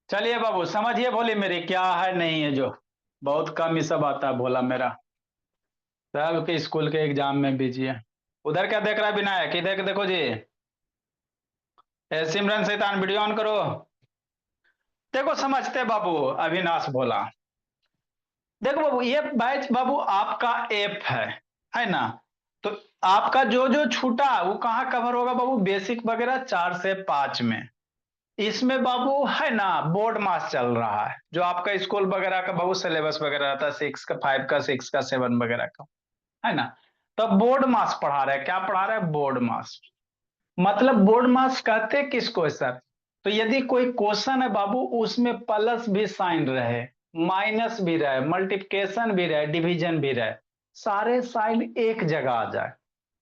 चलिए बाबू समझिए भोली मेरी क्या है नहीं है जो। बहुत कम ही सब आता है भोला मेरा। सब के स्कूल के एग्जाम में बिजी है। उधर क्या देख रहा है विनायक, इधर के देखो जी। सिमरन शैतान वीडियो ऑन करो। देखो समझते बाबू। अविनाश भोला। देखो बाबू ये बैच बाबू आपका ऐप है ना। तो आपका जो जो छूटा वो कहाँ कवर होगा बाबू, बेसिक वगैरह 4 से 5 में। इसमें बाबू है ना बोर्ड मास चल रहा है, जो आपका स्कूल वगैरह का बाबू सिलेबस वगैरह रहता है 6 का 5 का 6 का 7 वगैरह का। है ना। तो बोर्ड मास पढ़ा रहे हैं, क्या पढ़ा रहे हैं, बोर्ड मास। मतलब बोर्ड मास कहते किसको है सर। तो यदि कोई क्वेश्चन है बाबू उसमें प्लस भी साइन रहे, माइनस भी रहे, मल्टीप्लिकेशन भी रहे, डिवीजन भी रहे, सारे साइन एक जगह आ जाए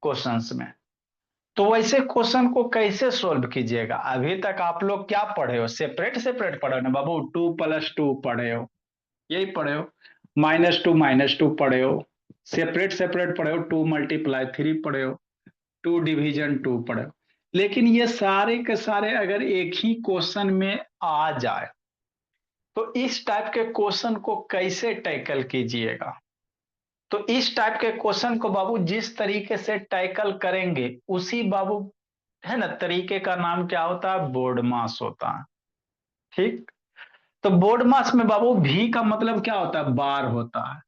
क्वेश्चंस में। तो वैसे क्वेश्चन को कैसे सोल्व कीजिएगा। अभी तक आप लोग क्या पढ़े हो, सेपरेट सेपरेट पढ़े हो ना बाबू, 2+2 पढ़े हो, यही पढ़े हो। -2 -2 पढ़े हो। सेपरेट सेपरेट पढ़े हो, 2 × 3 पढ़े हो। 2 डिवीजन 2 पढ़े हो। लेकिन ये सारे के सारे अगर एक ही क्वेश्चन में आ जाए तो इस टाइप के क्वेश्चन को कैसे टैकल कीजिएगा। तो इस टाइप के क्वेश्चन को बाबू जिस तरीके से टैकल करेंगे उसी बाबू है ना तरीके का नाम क्या होता है, बोर्ड मास होता है। ठीक। तो बोर्ड मास में बाबू भी का मतलब क्या होता है, बार होता है।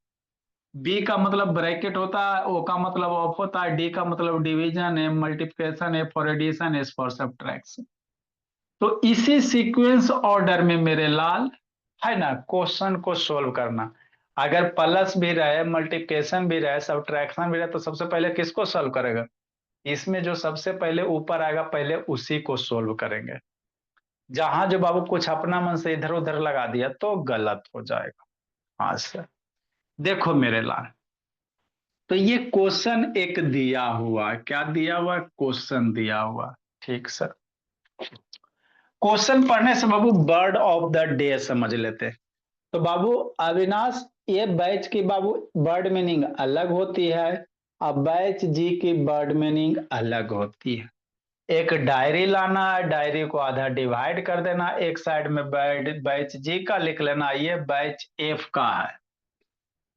बी का मतलब ब्रैकेट होता है, ओ का मतलब ऑफ होता है, डी का मतलब डिवीजन है, मल्टीप्लिकेशन है, for addition, S for subtraction. तो इसी सीक्वेंस ऑर्डर में मेरे लाल है ना क्वेश्चन को सोल्व करना। अगर प्लस भी रहे, मल्टीप्लिकेशन भी रहे, सब्ट्रैक्शन भी रहे, तो सबसे पहले किसको सोल्व करेगा। इसमें जो सबसे पहले ऊपर आएगा पहले उसी को सोल्व करेंगे। जहां जो बाबू कुछ अपना मन से इधर उधर लगा दिया तो गलत हो जाएगा। हाँ सर। देखो मेरे लाल, तो ये क्वेश्चन एक दिया हुआ, क्या दिया हुआ, क्वेश्चन दिया हुआ। ठीक सर। क्वेश्चन पढ़ने से बाबू बर्ड ऑफ द डे समझ लेते। तो बाबू अविनाश, ये बैच की बाबू बर्ड मीनिंग अलग होती है, अब बैच जी की बर्ड मीनिंग अलग होती है। एक डायरी लाना है, डायरी को आधा डिवाइड कर देना, एक साइड में बैच बैच जी का लिख लेना, ये बैच एफ का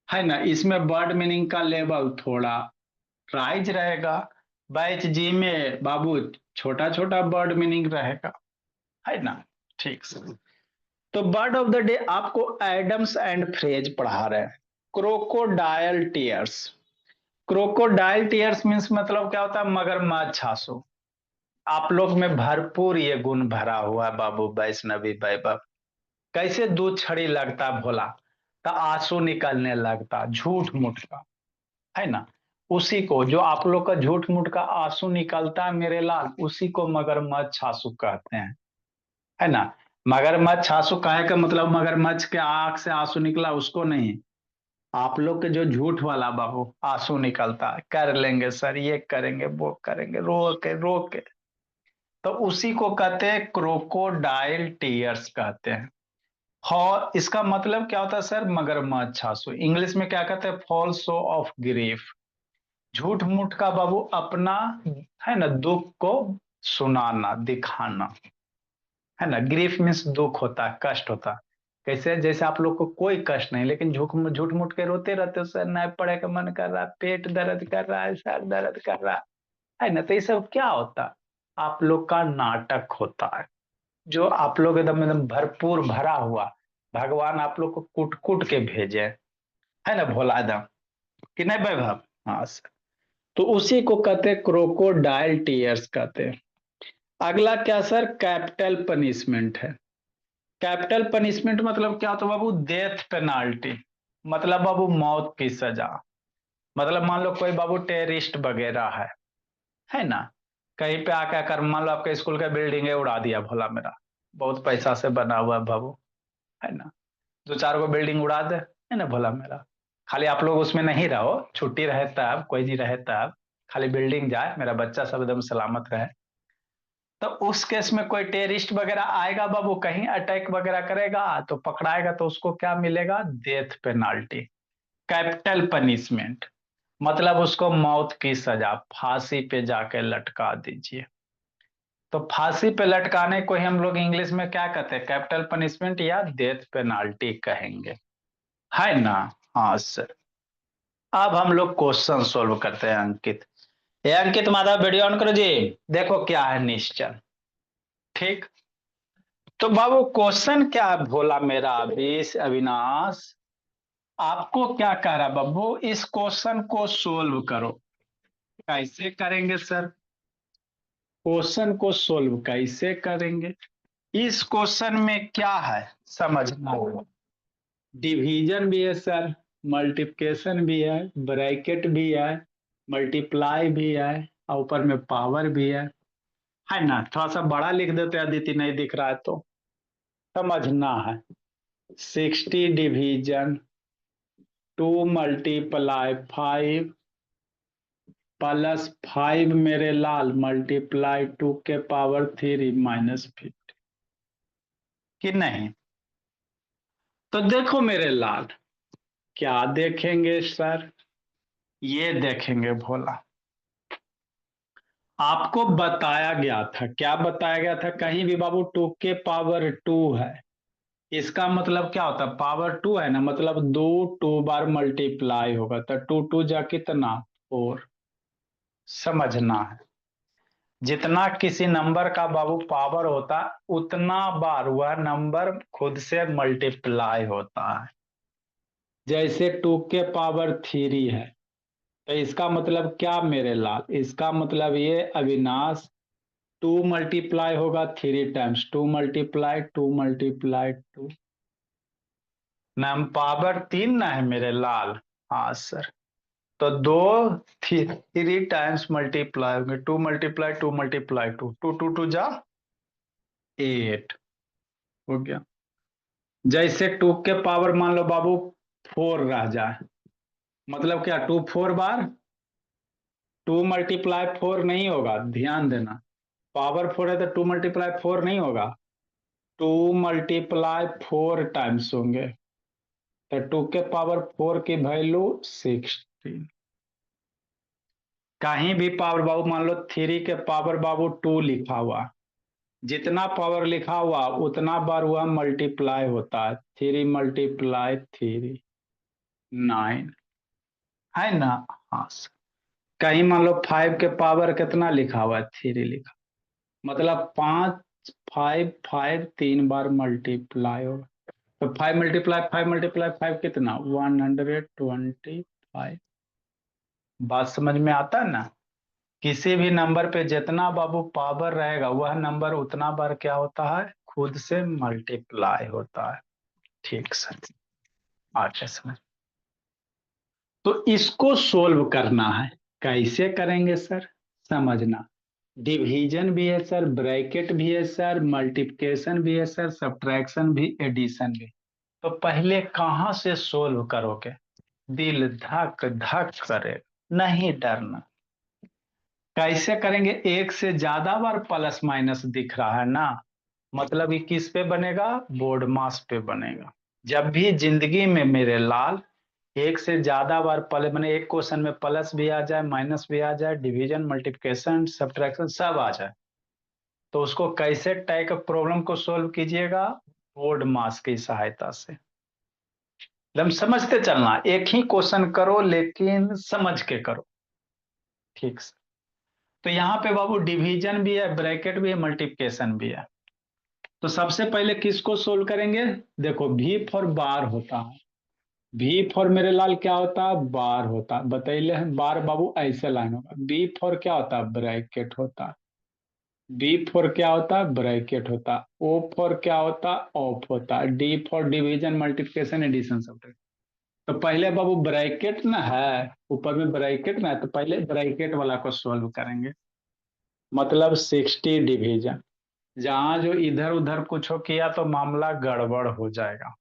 है ना। इसमें बर्ड मीनिंग का लेवल थोड़ा राइज रहेगा। बैच जी में बाबू छोटा छोटा बर्ड मीनिंग रहेगा, है ना। ठीक से। तो बर्ड ऑफ द डे आपको एडम्स एंड फ्रेज पढ़ा रहे हैं। Crocodile tears. Crocodile tears means मतलब क्या होता है, मगरमच्छ आंसू। आप लोग में भरपूर ये गुण भरा हुआ है बाबू, वैष्णवी वैभव। कैसे दूध छड़ी लगता भोला, तो आंसू निकलने लगता झूठ मूठ का, है ना। उसी को जो आप लोग का झूठ मूठ का आंसू निकलता है मेरे लाल, उसी को मगरमच्छ आंसू कहते हैं, है ना। मगरमच्छ आंसू काहे का मतलब, मगरमच्छ के आंख से आंसू निकला उसको नहीं। आप लोग के जो झूठ वाला बाबू आंसू निकलता है, कर लेंगे सर, ये करेंगे वो करेंगे, रो के रो के, तो उसी को कहते हैं क्रोकोडाइल टीयर्स कहते हैं। और इसका मतलब क्या होता है सर, मगरमच्छ आंसू। इंग्लिश में क्या कहते हैं, फॉल शो ऑफ ग्रीफ। झूठ मूठ का बाबू अपना है ना दुख को सुनाना दिखाना, है ना। ग्रीफ मीन्स दुख होता है, कष्ट होता है। कैसे, जैसे आप लोग को कोई कष्ट नहीं लेकिन झूठ झूठ मूठ के रोते रहते हो, सर नहीं पढ़े का मन कर रहा, पेट दर्द कर रहा है, सर दर्द कर रहा है ना। तो ये सब क्या होता है, आप लोग का नाटक होता है, जो आप लोग एकदम एकदम भरपूर भरा हुआ। भगवान आप लोग को कूट कूट के भेजे, है ना भोला एकदम, कि नहीं वैभव। हाँ सर। तो उसी को कहते हैं क्रोकोडाइल टीयर्स कहते हैं। अगला क्या सर, कैपिटल पनिशमेंट है। कैपिटल पनिशमेंट मतलब क्या होता है बाबू, डेथ पेनाल्टी। मतलब बाबू मौत की सजा। मतलब मान लो कोई बाबू टेररिस्ट वगैरह है ना। कहीं पे आकर कर मान लो आपके स्कूल का बिल्डिंग है उड़ा दिया भोला मेरा, बहुत पैसा से बना हुआ है बाबू, है ना। 2 4 गो बिल्डिंग उड़ा दे, है ना भोला मेरा। खाली आप लोग उसमें नहीं रहो, छुट्टी रहे तब, कोई नहीं रहे तब, खाली बिल्डिंग जाए, मेरा बच्चा सब एकदम सलामत रहे। तो उस केस में कोई टेररिस्ट वगैरह आएगा बाबू, कहीं अटैक वगैरह करेगा तो पकड़ाएगा, तो उसको क्या मिलेगा, डेथ पेनाल्टी, कैपिटल पनिशमेंट। मतलब उसको मौत की सजा, फांसी पे जाके लटका दीजिए। तो फांसी पे लटकाने को ही हम लोग इंग्लिश में क्या कहते हैं, कैपिटल पनिशमेंट या डेथ पेनाल्टी कहेंगे, है ना। हाँ सर। अब हम लोग क्वेश्चन सोल्व करते हैं अंकित। ये अंकित माधव वीडियो ऑन करो जी। देखो क्या है निश्चल। ठीक। तो बाबू क्वेश्चन क्या है भोला मेरा अविनाश, आपको क्या कह रहा है बाबू, इस क्वेश्चन को सोल्व करो। कैसे करेंगे सर, क्वेश्चन को सोल्व कैसे करेंगे। इस क्वेश्चन में क्या है समझना होगा। डिवीजन भी है सर, मल्टीप्लिकेशन भी है, ब्रैकेट भी है, मल्टीप्लाई भी है, और ऊपर में पावर भी है ना। थोड़ा सा बड़ा लिख देते अदिति, नहीं दिख रहा है तो समझना है। 60 डिवीजन 2 × 5 +5 मेरे लाल मल्टीप्लाई 2 के पावर 3 -50 कि नहीं। तो देखो मेरे लाल, क्या देखेंगे सर, ये देखेंगे भोला। आपको बताया गया था, क्या बताया गया था कहीं भी बाबू, 2 के पावर 2 है। इसका मतलब क्या होता है, पावर 2 है ना, मतलब 2 2 बार मल्टीप्लाई होगा, तो 2 2 जा कितना 4। समझना है, जितना किसी नंबर का बाबू पावर होता है उतना बार वह नंबर खुद से मल्टीप्लाई होता है। जैसे 2 के पावर 3 है, तो इसका मतलब क्या मेरे लाल, इसका मतलब ये अविनाश 2 मल्टीप्लाई होगा 3 टाइम्स, 2 × 2 × 2 नाम पावर 3 ना है मेरे लाल। हाँ सर। तो 3 टाइम्स मल्टीप्लाई होंगे, 2 × 2 × 2 2 2 2 जा 8 हो गया। जैसे 2 के पावर मान लो बाबू 4 रह जाए, मतलब क्या 2 4 बार, 2 × 4 नहीं होगा, ध्यान देना। पावर 4 है तो 2 × 4 नहीं होगा, 2 × 4 टाइम्स होंगे। तो 2 के पावर 4 की वैल्यू 16। कहीं भी पावर बाबू मान लो 3 के पावर बाबू 2 लिखा हुआ, जितना पावर लिखा हुआ उतना बार वह मल्टीप्लाई होता है। 3 × 3 = 9, है ना। हाँ सर। कहीं मान लो 5 के पावर कितना लिखा हुआ है, 3 लिखा, मतलब 5 5 5 3 बार मल्टीप्लाई होगा। तो 5 × 5 × 5 कितना 125। बात समझ में आता है ना। किसी भी नंबर पे जितना बाबू पावर रहेगा वह नंबर उतना बार क्या होता है, खुद से मल्टीप्लाई होता है। ठीक सर। अच्छा समझ। तो इसको सोल्व करना है, कैसे करेंगे सर, समझना। डिवीजन भी है सर, ब्रैकेट भी है सर, मल्टीप्लिकेशन भी है सर, सब्ट्रैक्शन भी, एडिशन भी। तो पहले कहाँ से सोल्व करोगे, दिल धक धक करे, नहीं डरना। कैसे करेंगे, एक से ज्यादा बार प्लस माइनस दिख रहा है ना, मतलब ये किस पे बनेगा, बोर्ड मास पे बनेगा। जब भी जिंदगी में मेरे लाल एक से ज्यादा बार पल मैंने एक क्वेश्चन में प्लस भी आ जाए, माइनस भी आ जाए, डिवीजन मल्टीप्लिकेशन सब्ट्रैक्शन सब आ जाए, तो उसको कैसे टाइप ऑफ प्रॉब्लम को सोल्व कीजिएगा, बोर्ड मास की सहायता से। एकदम समझते चलना, एक ही क्वेश्चन करो लेकिन समझ के करो। ठीक से। तो यहाँ पे बाबू डिवीजन भी है, ब्रैकेट भी है, मल्टीप्लिकेशन भी है। तो सबसे पहले किसको सोल्व करेंगे, देखो भी फॉर बार होता है, भी फॉर मेरे लाल क्या होता है, बार होता है, बतैले हैं बार बाबू ऐसे लाइन होगा। बी फॉर क्या होता है, ब्रैकेट होता है। बी फॉर क्या होता है, ब्रैकेट होता है। ओ फॉर क्या होता है, ऑफ होता है। D for division multiplication addition सब। तो पहले बाबू ब्रैकेट ना है, ऊपर में ब्रैकेट ना है, तो पहले ब्रैकेट वाला को सोल्व करेंगे। मतलब 60 डिवीजन, जहां जो इधर उधर कुछ हो किया तो मामला गड़बड़ हो जाएगा,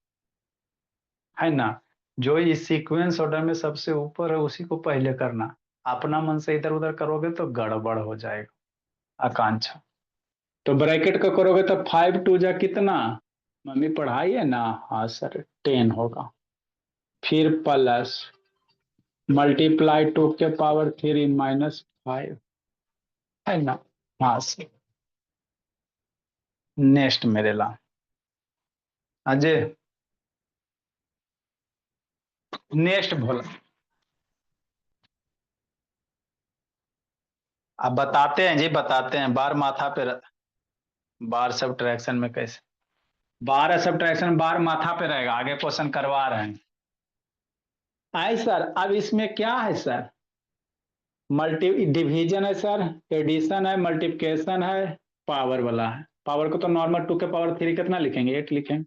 है ना। जो इस सीक्वेंस ऑर्डर में सबसे ऊपर है उसी को पहले करना, अपना मन से इधर उधर करोगे तो गड़बड़ हो जाएगा, आकांक्षा। तो ब्रैकेट का करोगे तो 5 2 जा कितना, मम्मी पढ़ाई है ना, हाँ सर 10 होगा। फिर प्लस मल्टीप्लाई 2 के पावर 3 - 5 है ना। हाँ, नेक्स्ट मेरे ला अजय, नेक्स्ट भोला। अब बताते हैं जी, बताते हैं बार माथा पे बार सब्ट्रैक्शन में कैसे, बार सब्ट्रैक्शन बार माथा पे रहेगा, आगे क्वेश्चन करवा रहे हैं। आए सर, अब इसमें क्या है सर, मल्टी डिवीजन है सर, एडिशन है, मल्टीप्लिकेशन है, पावर वाला है। पावर को तो नॉर्मल 2 के पावर 3 कितना लिखेंगे, 8 लिखेंगे।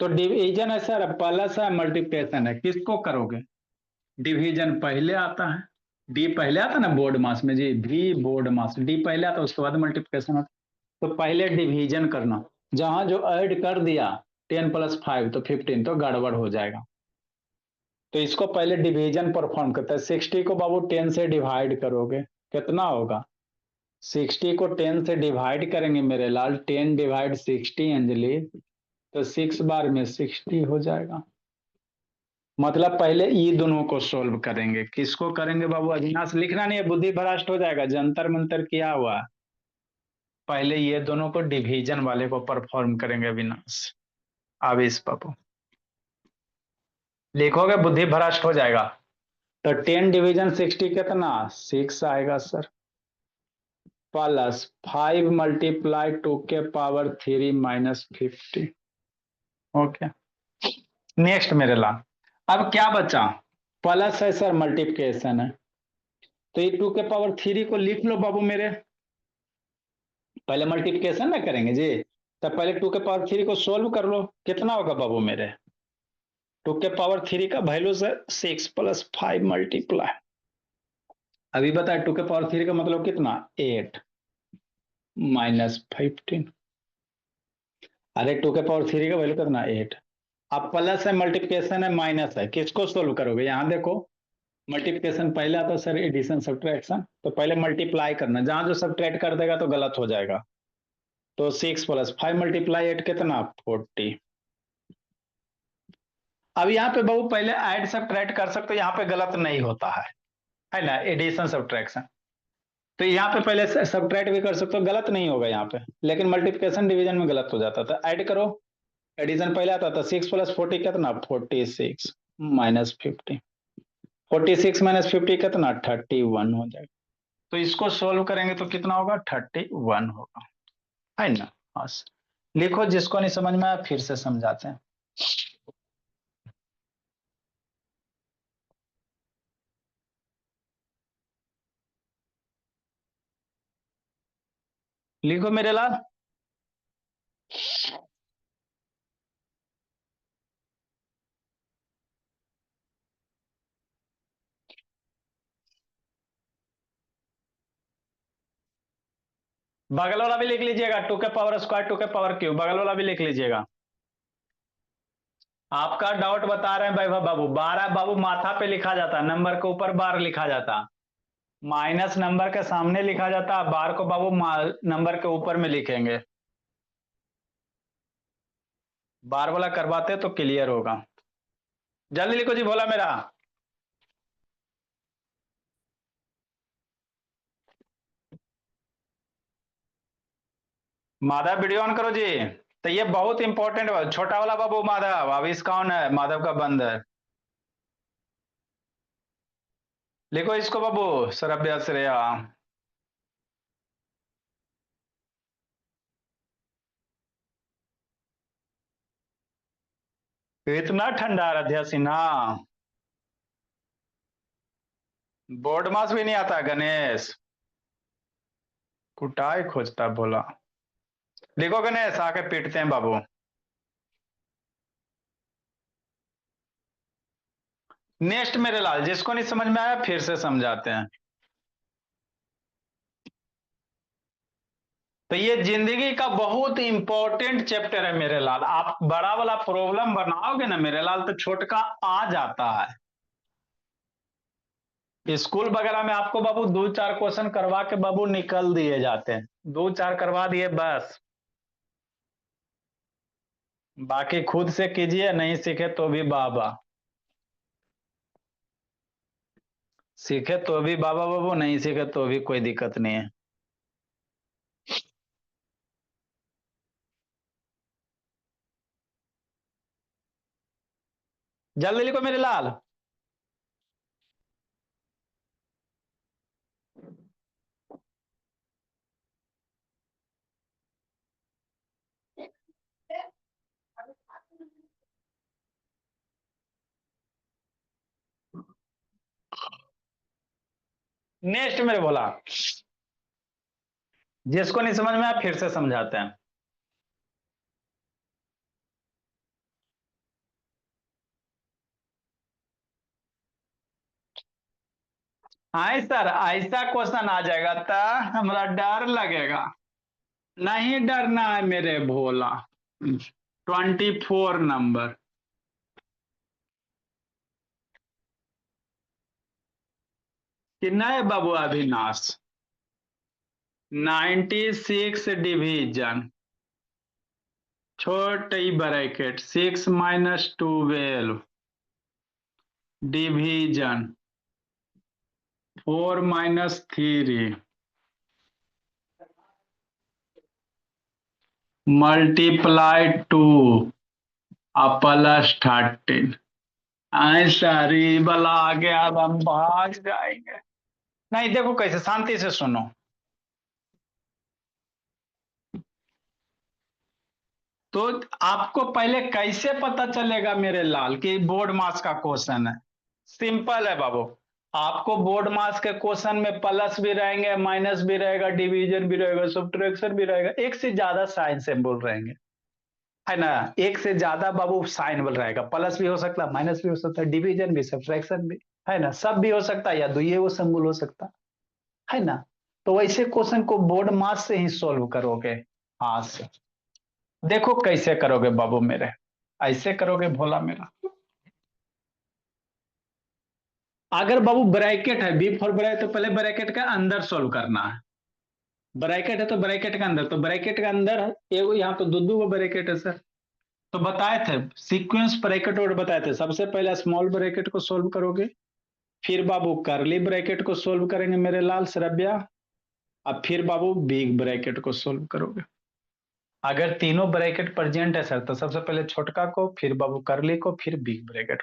तो डिवीजन है सर, प्लस है, मल्टीप्लिकेशन है, किसको करोगे। डिवीजन पहले आता है, डी पहले आता ना बोर्ड मास में जी, वी बोर्ड मास, डी पहले आता उसके बाद मल्टीप्लिकेशन आता। तो पहले डिवीजन करना, जहां जो ऐड कर दिया 10 + 5 तो 15, तो गड़बड़ हो जाएगा। तो इसको पहले डिवीजन परफॉर्म करते हैं। 60 को बाबू 10 से डिवाइड करोगे, कितना होगा। 60 को 10 से डिवाइड करेंगे मेरे लाल, 10/60 अंजलि, तो 6 बार में 60 हो जाएगा। मतलब पहले ये दोनों को सोल्व करेंगे, किसको करेंगे बाबू, अविनाश लिखना नहीं है, बुद्धि भ्रष्ट हो जाएगा, जंतर मंतर किया हुआ। पहले ये दोनों को डिवीजन वाले को परफॉर्म करेंगे अविनाश। आवेश बाबू लिखोगे, बुद्धि भ्रष्ट हो जाएगा। तो 10 डिवीजन 60 कितना, 6 आएगा सर, +5 × 2 के पावर 3 - 50। ओके, नेक्स्ट मेरे ला। अब क्या बचा, प्लस है सर, मल्टीप्लिकेशन है, तो ये 2 के पावर 3 को लिख लो बाबू मेरे। पहले मल्टीप्लिकेशन ना करेंगे जी, तब पहले 2 के पावर 3 को सोल्व कर लो, कितना होगा बाबू मेरे। 2 के पावर 3 का वैल्यू से 6 + 5 मल्टीप्लाई, अभी बताए 2 के पावर 3 का मतलब कितना, 8 - 15। अरे 2 के पावर 3 का वैल्यू कितना, 8। अब प्लस है, मल्टीप्लिकेशन है, माइनस है, किसको सोल्व करोगे, यहां देखो। मल्टीप्लिकेशन पहले आता है सर, एडिशन सब्ट्रैक्शन, तो पहले मल्टीप्लाई करना, जहां जो सब्ट्रैक्ट कर देगा तो गलत हो जाएगा। तो 6 + 5 × 8 कितना, 40। अब यहाँ पे बहु पहले ऐड सब्ट्रैक्ट कर सकते हो, यहाँ पे गलत नहीं होता है ना, एडिशन सब्ट्रैक्शन। तो यहाँ पे पहले सब्ट्रैक्ट भी कर सकते हो, गलत नहीं होगा यहाँ पे, लेकिन मल्टीप्लिकेशन डिवीजन में गलत हो जाता था। ऐड करो, एडिशन पहले आता था, 6 + 40 कितना, 46 - 50। 46 - 50 कितना, 31 हो जाएगा। तो इसको सोल्व करेंगे तो कितना होगा, 31 होगा, है ना। बस लिखो, जिसको नहीं समझ में आया फिर से समझाते हैं। लिखो मेरे लाल। बगल वाला भी लिख लीजिएगा, 2 के पावर स्क्वायर 2 के पावर क्यूब, बगल वाला भी लिख लीजिएगा। आपका डाउट बता रहे हैं वैभव बाबू, 12 बाबू माथा पे लिखा जाता, नंबर के ऊपर बार लिखा जाता, माइनस नंबर के सामने लिखा जाता, बार को बाबू नंबर के ऊपर में लिखेंगे। बार वाला करवाते तो क्लियर होगा। जल्दी लिखो जी, बोला मेरा। माधव वीडियो ऑन करो जी। तो ये बहुत इंपॉर्टेंट, छोटा वाला बाबू माधव, अब इस कौन है, माधव का बंद है। लिखो इसको बाबू, सरभ्य श्रेया। इतना ठंडा राध्या सिन्हा, बोर्ड मास भी नहीं आता गणेश, कुटाई खोजता बोला। लिखो गणेश, आके पीटते हैं बाबू। नेक्स्ट मेरे लाल, जिसको नहीं समझ में आया फिर से समझाते हैं। तो ये जिंदगी का बहुत इंपॉर्टेंट चैप्टर है मेरे लाल, आप बड़ा वाला प्रॉब्लम बनाओगे ना मेरे लाल तो छोटका आ जाता है। स्कूल वगैरह में आपको बाबू 2 4 क्वेश्चन करवा के बाबू निकल दिए जाते हैं, 2 4 करवा दिए बस, बाकी खुद से कीजिए, नहीं सीखे तो भी वाह वाह। सीखे तो भी बाबा बाबू, नहीं सीखे तो भी कोई दिक्कत नहीं है। जल्दी लिखो मेरे लाल। नेक्स्ट मेरे बोला, जिसको नहीं समझ में आया फिर से समझाते हैं। हाँ सर, ऐसा क्वेश्चन आ जाएगा तो हमारा डर लगेगा। नहीं डरना है मेरे भोला। 24 नंबर। कि नहीं बाबू अविनाश, 96 डिवीजन, छोटी ब्रैकेट 6 - 12 डिवीजन 4 - 3 मल्टीप्लाई 2 +13। ऐसा री वाला आ गया, अब हम भाग जाएंगे। नहीं देखो कैसे, शांति से सुनो। तो आपको पहले कैसे पता चलेगा मेरे लाल कि बोर्ड मास का क्वेश्चन है? सिंपल है बाबू। आपको बोर्ड मास के क्वेश्चन में प्लस भी रहेंगे, माइनस भी रहेगा, डिवीजन भी रहेगा, सब्ट्रैक्शन भी रहेगा, एक से ज्यादा साइन सिंबल रहेंगे, है ना। एक से ज्यादा बाबू साइन बोल रहेगा, प्लस भी हो सकता है, माइनस भी हो सकता है, डिवीजन भी, सब्ट्रैक्शन भी, है ना, सब भी हो सकता है, या दुइये वो सिंबल हो सकता है ना। तो वैसे क्वेश्चन को बोर्ड मास से ही सोल्व करोगे। हाँ सर। देखो कैसे करोगे बाबू मेरे, ऐसे करोगे भोला मेरा। अगर बाबू ब्रैकेट है, बी फॉर ब्रैकेट, तो पहले ब्रैकेट का अंदर सोल्व करना है। ब्रैकेट है तो ब्रैकेट का अंदर, तो ब्रैकेट का अंदर है एगो, यहाँ तो दो दो ब्रैकेट है सर। तो बताए थे सीक्वेंस ब्रैकेट और बताए थे, सबसे पहले स्मॉल ब्रैकेट को सोल्व करोगे, फिर बाबू करली ब्रैकेट को सोल्व करेंगे मेरे लाल सरबिया, अब फिर बाबू बिग ब्रैकेट को सोल्व करोगे। अगर तीनों ब्रैकेट प्रेजेंट है सर, तो सबसे पहले छोटका को, फिर बाबू करली को, फिर बिग ब्रैकेट।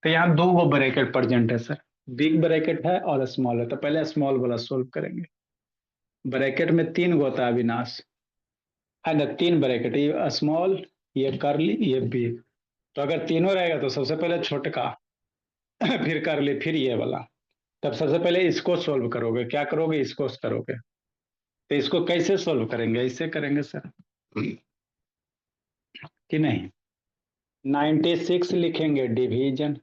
तो यहाँ दो गो ब्रैकेट प्रेजेंट है सर, बिग ब्रैकेट है और स्मॉल है, तो पहले स्मॉल वाला सोल्व करेंगे। ब्रैकेट में तीन गो होता है अविनाश, है ना, तीन ब्रैकेट, ये स्मॉल, ये करली, ये बिग। तो अगर तीनों रहेगा तो सबसे पहले छोटका, फिर करली, फिर ये वाला। तब सबसे पहले इसको सोल्व करोगे, क्या करोगे, इसको करोगे। तो इसको कैसे सोल्व करेंगे, ऐसे करेंगे सर कि नहीं। 96 लिखेंगे डिवीजन,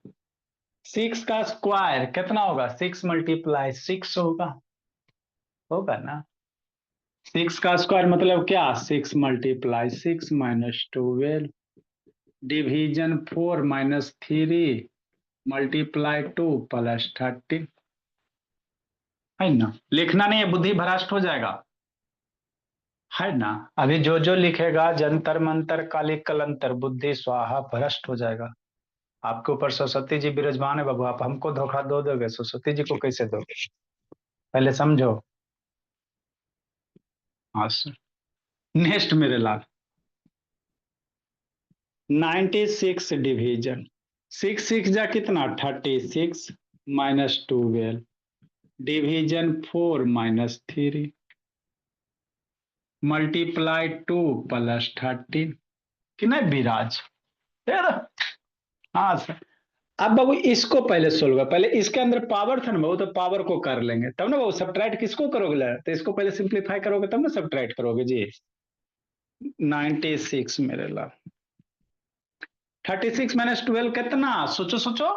6 का स्क्वायर कितना होगा, 6 × 6 होगा, होगा ना। 6 का स्क्वायर मतलब क्या, 6 × 6 - 12 डिवीजन 4 - 3 मल्टीप्लाई 2 + 13, है ना। लिखना नहीं है, बुद्धि भ्रष्ट हो जाएगा, है ना। अभी जो जो लिखेगा जंतर मंतर काली कलंतर, बुद्धि स्वाहा भ्रष्ट हो जाएगा। आपके ऊपर सरस्वती जी विराजमान है बाबू, आप हमको धोखा दो दोगे, सरस्वती जी को कैसे दोगे, पहले समझो। हाँ सर। नेक्स्ट मेरे लाल, 96 डिवीजन, 6 × 6 कितना, 36 - 12 डिवीजन 4 - 3 मल्टीप्लाई 2 + 13, कि नहीं विराज, है ना? हाँ सर। अब बाबू इसको पहले सोल्व कर, पहले इसके अंदर पावर था ना बाबू, तो पावर को कर लेंगे तब ना बाबू, सब्ट्रैक्ट किसको करोगे, तो इसको पहले सिंप्लीफाई करोगे तब ना सब्ट्रैक्ट करोगे जी। 96 मेरे लाल, 36 - 12 कितना, सोचो सोचो।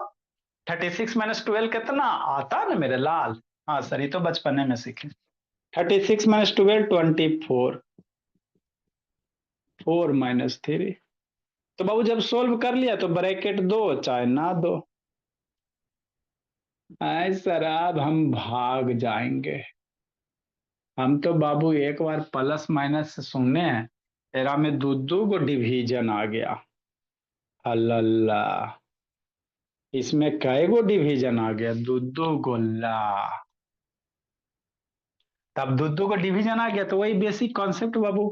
36 - 12 कितना आता है ना मेरे लाल। हाँ सर, ये तो बचपने में सीखे। 36 - 12 24, 4 - 3। तो बाबू जब सोल्व कर लिया तो ब्रैकेट दो चाहे ना दो, ऐ सर अब हम भाग जाएंगे। हम तो बाबू एक बार प्लस माइनस से सुनने हैं, तेरा में दो दो को डिवीजन आ गया। अल्लाह, इसमें कई गो डिवीजन आ गया, दो दो गोला। तब दो दो को डिवीजन आ गया, तो वही बेसिक कॉन्सेप्ट बाबू।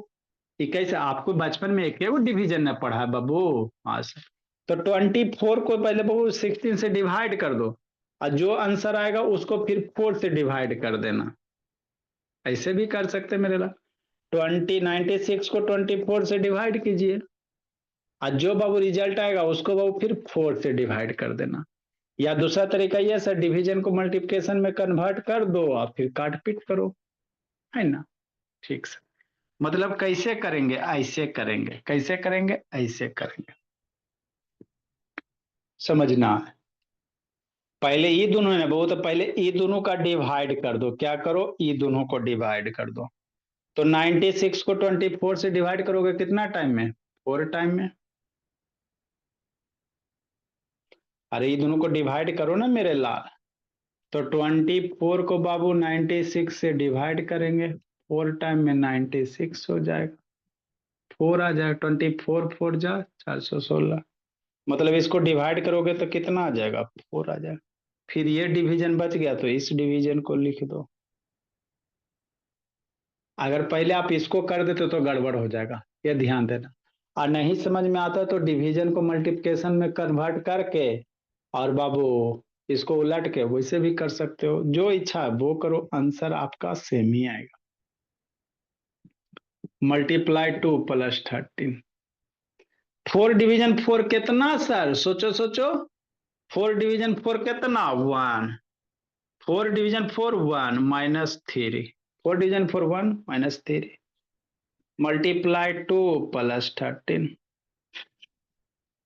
कि कैसे आपको बचपन में एक डिवीजन न पढ़ा है बाबू। हाँ सर। तो 24 को पहले बाबू 16 से डिवाइड कर दो, और जो आंसर आएगा उसको फिर 4 से डिवाइड कर देना। ऐसे भी कर सकते मेरे ला। 96 को 24 से डिवाइड कीजिए, और जो बाबू रिजल्ट आएगा उसको बाबू फिर 4 से डिवाइड कर देना। या दूसरा तरीका यह सर, डिवीजन को मल्टीप्लिकेशन में कन्वर्ट कर दो और फिर काट पीट करो, है ना। ठीक सर। मतलब कैसे करेंगे, ऐसे करेंगे, कैसे करेंगे, ऐसे करेंगे। समझना है। पहले ये दोनों है ना वो, तो पहले ये दोनों का डिवाइड कर दो। क्या करो, ये दोनों को डिवाइड कर दो। तो 96 को 24 से डिवाइड करोगे कितना टाइम में, 4 टाइम में। अरे ये दोनों को डिवाइड करो ना मेरे लाल। तो 24 को बाबू 96 से डिवाइड करेंगे, 4 टाइम में 96 हो जाएगा, 4 आ जाएगा। 24 4 जा 416। मतलब इसको डिवाइड करोगे तो कितना आ जाएगा, 4 आ जाएगा। फिर ये डिवीजन बच गया तो इस डिवीजन को लिख दो। अगर पहले आप इसको कर देते तो गड़बड़ हो जाएगा, ये ध्यान देना। और नहीं समझ में आता तो डिवीजन को मल्टीप्लिकेशन में कन्वर्ट करके, और बाबू इसको उलट के वैसे भी कर सकते हो, जो इच्छा है वो करो, आंसर आपका सेम ही आएगा। Multiply 2 plus 13। 4 डिवीजन 4 कितना सर, सोचो सोचो। 4 डिवीजन 4 कितना, 1। 4 division 4 1 minus 3। 4 division 4 1 minus 3। Multiply 2 plus 13।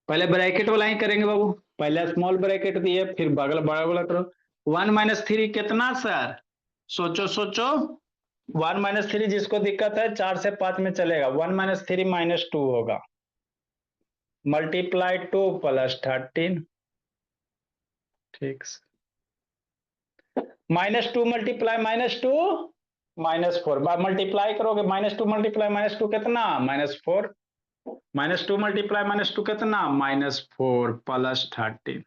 पहले ब्रैकेट वाला ही करेंगे बाबू। पहले स्मॉल ब्रैकेट दिए, फिर बगल बड़ा वाला करो। 1 माइनस 3 कितना सर, सोचो सोचो। 1 माइनस 3 जिसको दिक्कत है 4 से 5 में चलेगा, 1 माइनस 3 माइनस 2 होगा। Multiply 2 plus 13। ठीक। -2 मल्टीप्लाई -2 -4 बार मल्टीप्लाई करोगे। -2 मल्टीप्लाई -2 कितना, -4। -2 मल्टीप्लाई -2 कितना, -4 प्लस 13।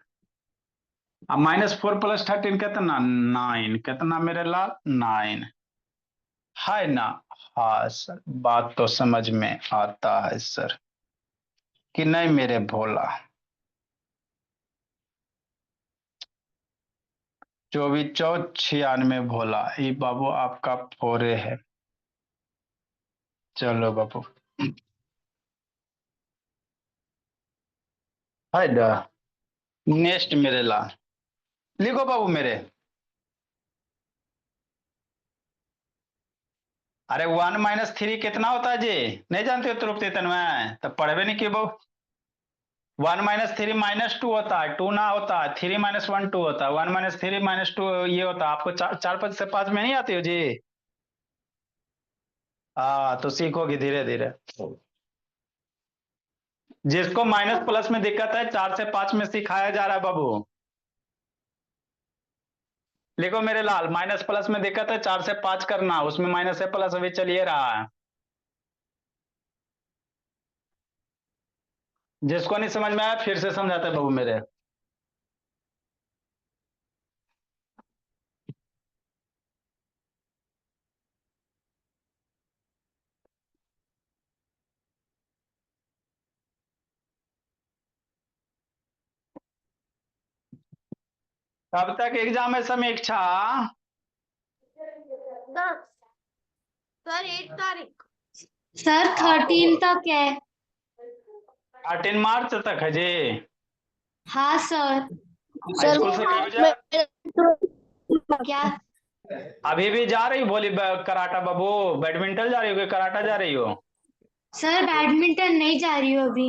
अब -4 प्लस 13 कितना, 9। कितना मेरे लाल, 9 है ना। हाँ सर, बात तो समझ में आता है सर, कि नहीं मेरे भोला। 24 4 96 भोला, ये बाबू आपका फोरे है। चलो बाबू, है ना। नेक्स्ट मेरे लाल, लिखो बाबू मेरे। अरे 1 माइनस 3 कितना होता है जी, नहीं जानते हो तुरुप में, तब पढ़वे नहीं किए बाबू। 1 माइनस 3 -2 होता है, 2 ना होता है। 3 माइनस 1 2 होता है। 1 माइनस 3 -2 ये होता है। आपको चार चार पद से 5 में नहीं आती हो जी। हाँ तो सीखोगे धीरे धीरे। जिसको माइनस प्लस में दिक्कत है 4 से 5 में सिखाया जा रहा है बाबू। लिखो मेरे लाल, माइनस प्लस में दिक्कत है 4 से 5 करना, उसमें माइनस है प्लस अभी चलिए रहा है। जिसको नहीं समझ में आया फिर से समझाते हैं बाबू मेरे। कब तक एग्जाम है समीक्षा। सर 8 तारीख। सर 13 तक है। 13 मार्च तक है जी। हाँ सर। हाई सर स्कूल से कब जा, क्या। अभी भी जा रही हो वॉली कराटा बाबू, बैडमिंटन जा रही हो कि कराटा जा रही हो। सर बैडमिंटन नहीं जा रही हूँ अभी।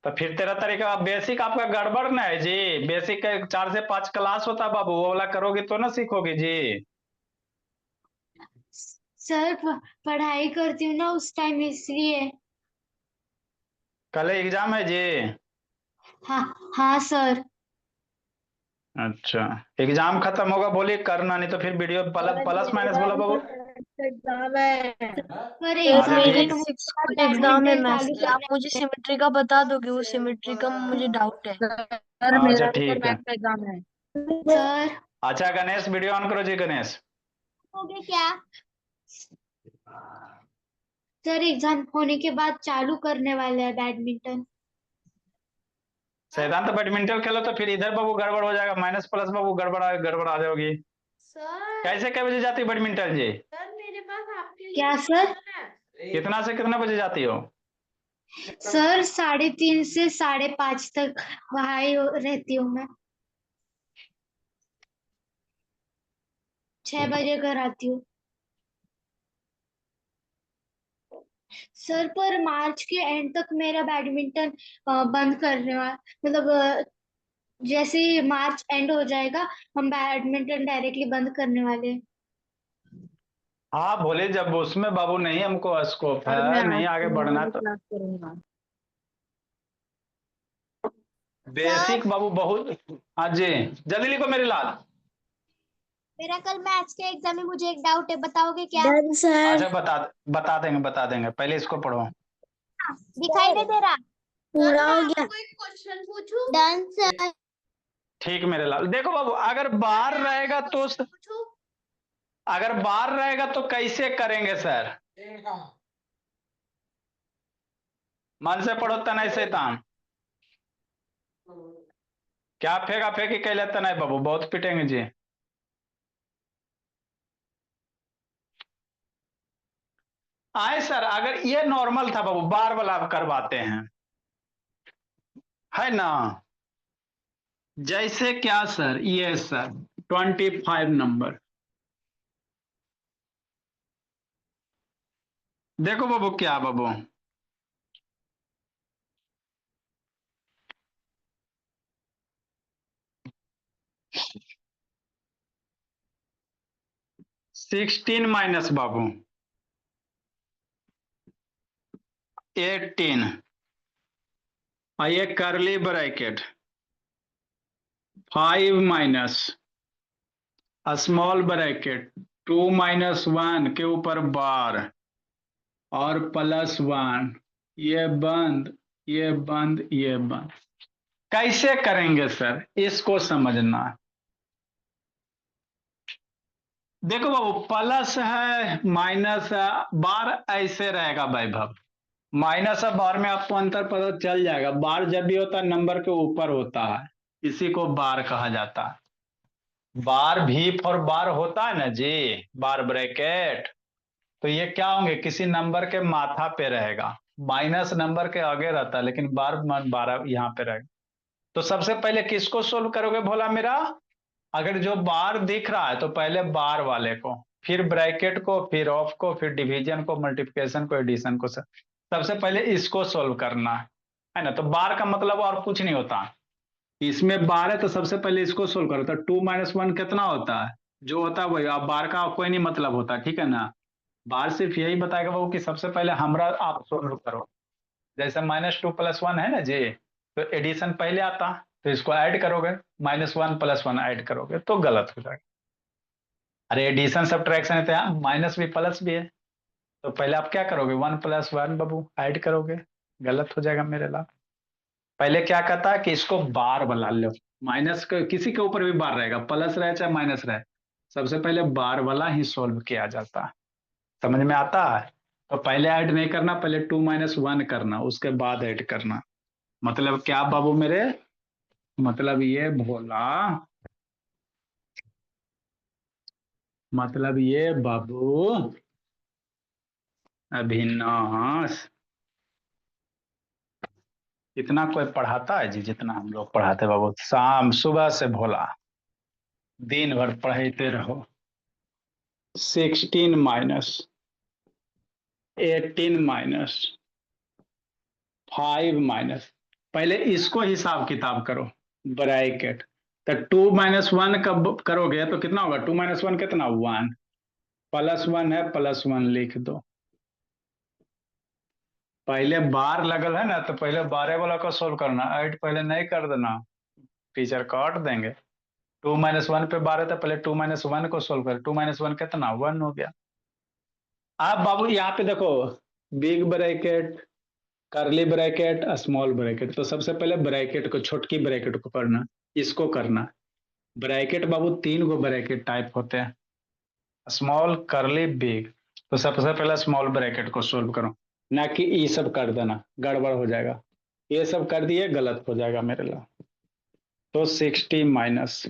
तो फिर तेरा तरीका बेसिक आपका गड़बड़ ना है जी। बेसिक 4 से 5 क्लास होता है बाबू, वो वाला करोगे तो ना सीखोगे जी। सर पढ़ाई करती हूँ ना उस टाइम इसलिए। कल एग्जाम है जी। हाँ हाँ सर। अच्छा, एग्जाम खत्म होगा बोलिए करना, नहीं तो फिर वीडियो प्लस माइनस बोला बाबू। एग्जाम है पर अच्छा एग्जाम मेरी ठीक। खत्म होने के 6 बाद को एग्जाम है बैडमिंटन मैथ्स चालू की। आप करने मुझे वाले हैं। सिमेट्री का बता दोगे? वो सिमेट्री का मुझे डाउट है। सर अच्छा मेरा भी कल ठीक है। मैथ का एग्जाम है। सर अच्छा गणेश वीडियो ऑन करो जी गणेश। हो गया क्या? सर एग्जाम होने के बाद चालू करने वाले हैं बैडमिंटन। सैदान तो बैडमिंटन खेलो तो फिर इधर बाबू गड़बड़ हो जाएगा, माइनस प्लस बाबू गड़बड़ आ जाओगी। सर कैसे कै बजे जाती हो बैडमिंटन जी? सर मेरे पास आपके लिए क्या सर? कितना से कितना बजे जाती हो? सर 3:30 से 5:30 तक वहां ही रहती हूँ मैं। 6 बजे घर आती हूँ। सर पर मार्च के एंड तक मेरा बैडमिंटन बंद करने वाला, मतलब जैसे ही मार्च एंड हो जाएगा हम बैडमिंटन डायरेक्टली बंद करने वाले हैं। हाँ बोले जब उसमें बाबू नहीं हमको स्कोप सर मैं है, नहीं आज आगे से बढ़ना वाली तो क्लास करूंगा। बेसिक बाबू बहुत। हाँ जी जल्दी लिखो मेरे लाल। मेरा कल मैथ्स के एग्जाम में मुझे एक डाउट है, बताओगे क्या? Done sir. अच्छा बता देंगे, पहले इसको पढ़ो। दिखाई नहीं दे रहा। पूरा हो गया। क्वेश्चन पूछूं? Done sir. ठीक मेरे लाल, देखो बाबू अगर बार रहेगा तो अगर बार रहेगा तो कैसे करेंगे सर? मन से पढ़ो तनाई शैतान। क्या फेंका फेंकी कैले तनाई बाबू, बहुत पिटेंगे जी। आए सर अगर ये नॉर्मल था बाबू, बार वाला करवाते हैं, है ना? जैसे क्या सर, ये सर 25 नंबर। देखो बाबू क्या बाबू, सिक्सटीन माइनस बाबू 18, और ये करली bracket 5 minus small bracket 2 minus 1 के ऊपर बार और प्लस 1, ये बंद ये बंद ये बंद। कैसे करेंगे सर इसको समझना। देखो बाबू प्लस है माइनस है, बार ऐसे रहेगा वैभव, माइनस और बार में आपको अंतर पता चल जाएगा। बार जब भी होता है नंबर के ऊपर होता है, इसी को बार कहा जाता है। बार भी फॉर बार होता है ना जी, बार ब्रैकेट, तो ये क्या होंगे किसी नंबर के माथा पे रहेगा, माइनस नंबर के आगे रहता है लेकिन बार 12 यहाँ पे रहेगा। तो सबसे पहले किसको सोल्व करोगे भोला मेरा? अगर जो बार दिख रहा है तो पहले बार वाले को, फिर ब्रैकेट को, फिर ऑफ को, फिर डिवीजन को, मल्टीप्लिकेशन को, एडिशन को। सबसे पहले इसको सोल्व करना है ना? तो बार का मतलब और कुछ नहीं होता, इसमें बार है तो सबसे पहले इसको सोल्व करो। तो 2 - 1 कितना होता है? जो होता है वही, अब बार का कोई नहीं मतलब होता, ठीक है ना? बार सिर्फ यही बताएगा वो कि सबसे पहले हमरा आप सोल्व करो। जैसे -2 + 1 है ना जी, तो एडिशन पहले आता, तो इसको ऐड करोगे, -1 + 1 ऐड करोगे तो गलत हो जाएगा। अरे एडिशन सब्ट्रैक्शन है तो यहाँ माइनस भी प्लस भी है, तो पहले आप क्या करोगे 1 + 1 बाबू ऐड करोगे, गलत हो जाएगा मेरे लाल। पहले क्या कहता है कि इसको बार बना लो, माइनस किसी के ऊपर भी बार रहेगा, प्लस रहे चाहे माइनस रहे, सबसे पहले बार वाला ही सोल्व किया जाता है। समझ में आता है? तो पहले ऐड नहीं करना, पहले 2 - 1 करना, उसके बाद ऐड करना। मतलब क्या बाबू मेरे, मतलब ये भोला, मतलब ये बाबू अभिनाश, इतना कोई पढ़ाता है जी जितना हम लोग पढ़ाते बाबू? शाम सुबह से भोला दिन भर पढ़ाते रहो। 16 - 18 - 5 पहले इसको हिसाब किताब करो, ब्रैकेट। तो 2 - 1 कब करोगे तो कितना होगा? 2 - 1 कितना? 1, +1 है +1 लिख दो। पहले बार लगल है ना, तो पहले बारह वाला को सोल्व करना, ऐड पहले नहीं कर देना, टीचर काट देंगे। 2 - 1 पे 12 था, पहले 2 - 1 को सोल्व कर। 2 - 1 कितना, 1 हो गया। आप बाबू यहाँ पे देखो, बिग ब्रैकेट, करली ब्रैकेट, स्मॉल ब्रैकेट। तो सबसे पहले ब्रैकेट को, छोटकी ब्रैकेट को पढ़ना, इसको करना। ब्रैकेट बाबू 3 गो ब्रैकेट टाइप होते हैं, स्मॉल, करली, बिग। तो सबसे पहले स्मॉल ब्रैकेट को सोल्व करो, ना कि ये सब कर देना, गड़बड़ हो जाएगा। ये सब कर दिए गलत हो जाएगा मेरे लिए। तो 60 माइनस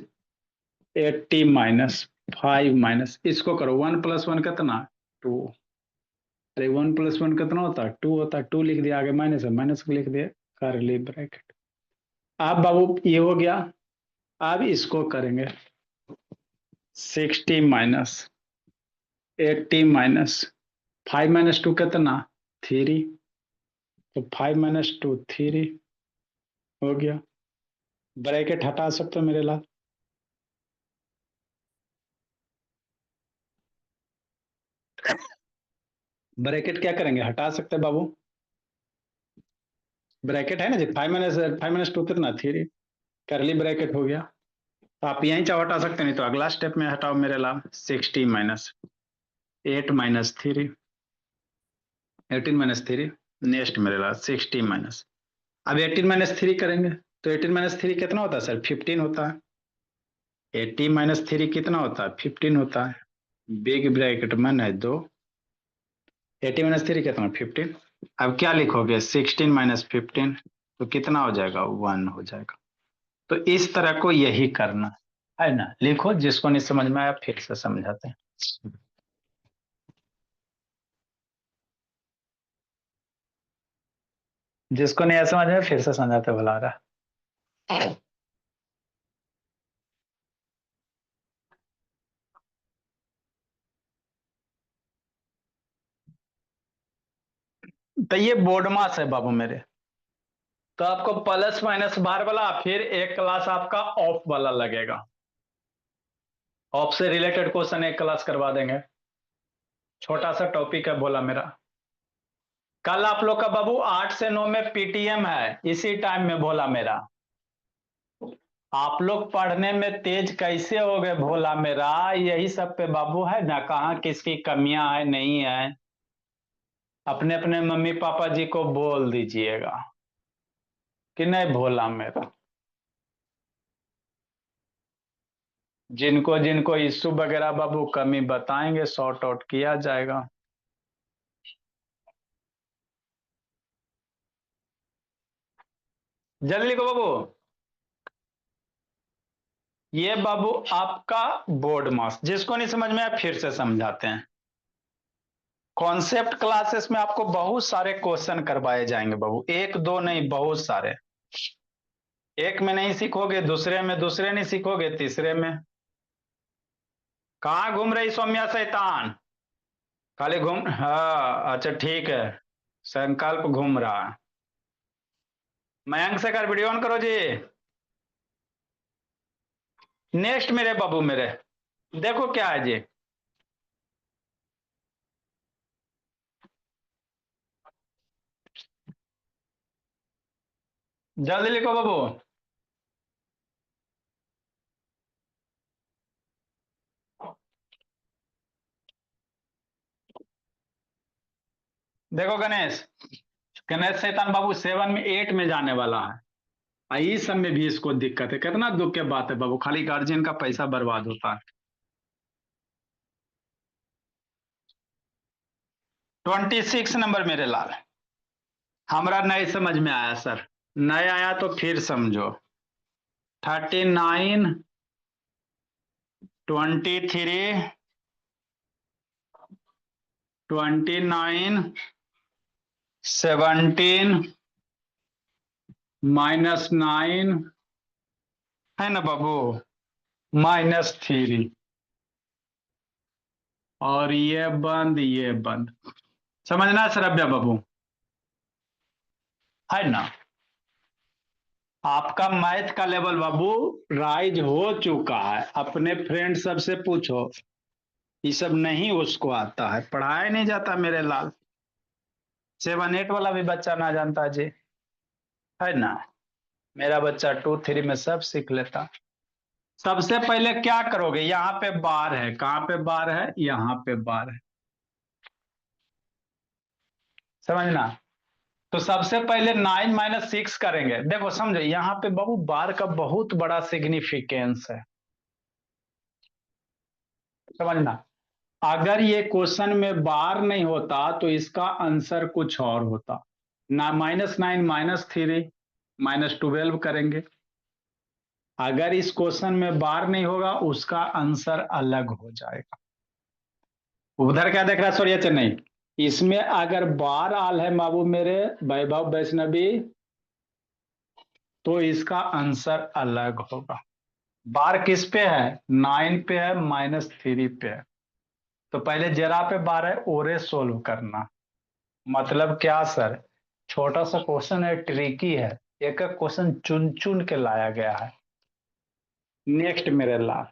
80 माइनस 5 माइनस, इसको करो। 1 + 1 कितना, 2। अरे 1 + 1 कितना होता है, 2 होता है। 2 लिख दिया, आगे माइनस है, माइनस को लिख दिया करली ब्रैकेट। अब बाबू ये हो गया। अब इसको करेंगे, 60 माइनस 80 माइनस 5 - 2 कितना, 3। तो 5 - 2 3 हो गया। ब्रैकेट हटा सकते हो मेरे लाल। ब्रैकेट क्या करेंगे, हटा सकते हैं बाबू। ब्रैकेट है ना जी, 5 - 2 कितना, 3। करली ब्रैकेट हो गया। तो आप यहीं चाहो हटा सकते, नहीं तो अगला स्टेप में हटाओ मेरे लाल। 60 माइनस 8 - 3, 18 - 3। नेक्स्ट मेरे लाल 60 माइनस, अब 18 - 3 करेंगे। तो 18 - 3 कितना होता है सर, 15 होता है। 80 - 3 कितना होता है, 15 होता है। बिग ब्रैकेट मन है 2, 80 - 3 कितना, 15। अब क्या लिखोगे, 16 - 15, तो कितना हो जाएगा, 1 हो जाएगा। तो इस तरह को यही करना है ना। लिखो, जिसको नहीं समझ में आया फिर से समझाते हैं। जिसको नहीं आया समझ में, फिर से समझाते भला रहा। तो ये बोर्ड मास है बाबू मेरे। तो आपको प्लस माइनस बार वाला, फिर एक क्लास आपका ऑफ वाला लगेगा। ऑफ से रिलेटेड क्वेश्चन एक क्लास करवा देंगे। छोटा सा टॉपिक है बोला मेरा। कल आप लोग का बाबू 8 से 9 में पीटीएम है, इसी टाइम में बोला मेरा। आप लोग पढ़ने में तेज कैसे हो गए भोला मेरा, यही सब पे बाबू है ना। कहाँ किसकी कमियां है नहीं है, अपने अपने मम्मी पापा जी को बोल दीजिएगा कि नहीं भोला मेरा। जिनको जिनको इश्यू वगैरह बाबू कमी बताएंगे, सॉर्ट आउट किया जाएगा। जल्दी लिखो बाबू। ये बाबू आपका बोर्ड मास, जिसको नहीं समझ में आया फिर से समझाते हैं। कॉन्सेप्ट क्लासेस में आपको बहुत सारे क्वेश्चन करवाए जाएंगे बाबू, एक दो नहीं, बहुत सारे। एक में नहीं सीखोगे, दूसरे में, दूसरे नहीं सीखोगे, तीसरे में। कहाँ घूम रही सौम्या शैतान, खाली घूम, हाँ अच्छा ठीक है, संकल्प घूम रहा है। मयंक से कर, वीडियो ऑन करो जी। नेक्स्ट मेरे बाबू मेरे, देखो क्या है जी। जल्दी लिखो बाबू। देखो गणेश, गणेश शैतान बाबू 7 में 8 में जाने वाला है। इस सब में भी इसको दिक्कत है, कितना दुख की बात है बाबू, खाली गार्जियन का पैसा बर्बाद होता है। 26 नंबर मेरे लाल, हमारा नए समझ में आया सर, नए आया तो फिर समझो। 39 23 29 17 -9 है ना बाबू, -3, और ये बंद, ये बंद। समझना सरब्या बाबू, है ना। आपका मैथ का लेवल बाबू राइज हो चुका है। अपने फ्रेंड सबसे पूछो, ये सब नहीं उसको आता है, पढ़ाया नहीं जाता मेरे लाल। 7 8 वाला भी बच्चा ना जानता जी, है ना। मेरा बच्चा 2 3 में सब सीख लेता। सबसे पहले क्या करोगे, यहाँ पे बार है, कहाँ पे बार है, यहाँ पे बार है, समझना। तो सबसे पहले 9 - 6 करेंगे। देखो समझो, यहाँ पे बाबू बार का बहुत बड़ा सिग्निफिकेंस है, समझना। अगर ये क्वेश्चन में बार नहीं होता तो इसका आंसर कुछ और होता ना। -9 -3 -12 करेंगे। अगर इस क्वेश्चन में बार नहीं होगा उसका आंसर अलग हो जाएगा। उधर क्या देख रहा है सूर्य चेन्नई, इसमें अगर बार आल है बाबू मेरे वैभव वैष्णवी, तो इसका आंसर अलग होगा। बार किस पे है, 9 पे है, -3 पे है। तो पहले जरा पे बार है, ओरे सोल्व करना। मतलब क्या सर, छोटा सा क्वेश्चन है, ट्रिकी है, एक एक क्वेश्चन चुन चुन के लाया गया है। नेक्स्ट मेरे लाल,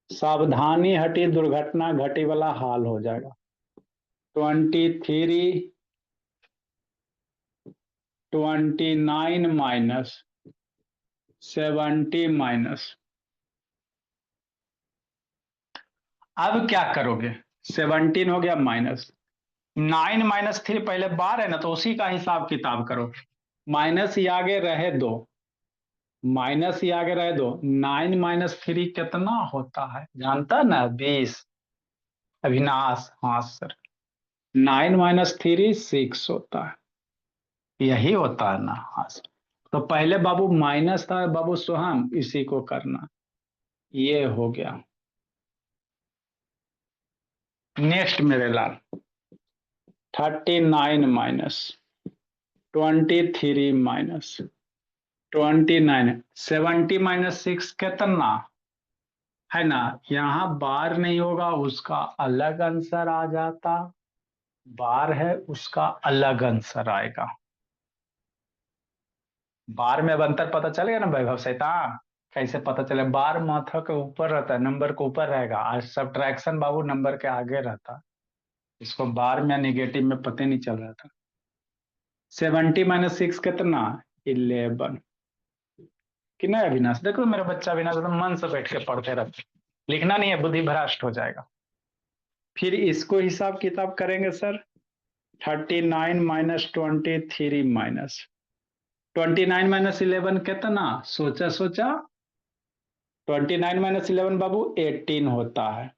सावधानी हटी दुर्घटना घटी वाला हाल हो जाएगा। 23, 29 -70 माइनस। अब क्या करोगे, 17 हो गया माइनस, 9 - 3 पहले बार है ना, तो उसी का हिसाब किताब करो। माइनस ही आगे रहे दो, माइनस ही आगे रहे दो। 9 - 3 कितना होता है, जानता ना, 20। अविनाश, हाँ सर, 9 - 3 6 होता है, यही होता है ना, हाँ सर। तो पहले बाबू माइनस था बाबू सोहम, इसी को करना, ये हो गया। नेक्स्ट मेरे लाल, 39 -23 -29, 70 -6 कितना है ना। यहाँ बार नहीं होगा, उसका अलग आंसर आ जाता। बार है, उसका अलग आंसर आएगा। बार में अब अंतर पता चलेगा ना वैभव सहिता, कैसे पता चले। बार माथा के ऊपर रहता है, नंबर के ऊपर रहेगा, आज सब्ट्रैक्शन बाबू नंबर के आगे रहता। इसको बार में निगेटिव में पता नहीं चल रहा था। 70 -6 कितना, 11। कि नहीं अविनाश, देखो मेरा बच्चा अविनाश एकदम मन से बैठ के पढ़ते रहते, लिखना नहीं है, बुद्धि भ्रष्ट हो जाएगा। फिर इसको हिसाब किताब करेंगे सर। 39 -23 -29 -11 कितना, सोचा सोचा। 29 -11 बाबू 18 होता है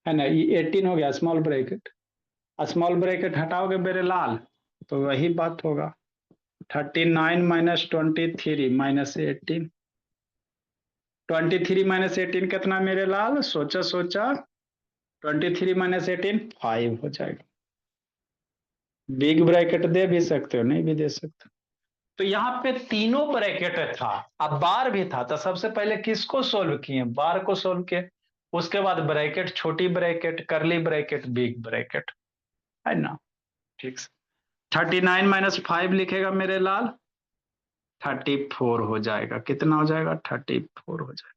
ना। ये 18 हो गया, स्मॉल ब्रैकेट। स्मॉल ब्रैकेट हटाओगे मेरे लाल, तो वही बात होगा। 39 -23 -18, 23 -18 कितना मेरे लाल, सोचा सोचा। 23 -18 5 हो जाएगा। बिग ब्रैकेट दे भी सकते हो, नहीं भी दे सकते। तो यहाँ पे तीनों ब्रैकेट था, अब बार भी था, तो सबसे पहले किसको सोल्व किए, बार को सोल्व किए। उसके बाद ब्रैकेट, छोटी ब्रैकेट, करली ब्रैकेट, बिग ब्रैकेट, है ना। ठीक से 39 -5 लिखेगा मेरे लाल, 34 हो जाएगा। कितना हो जाएगा, 34 हो जाएगा।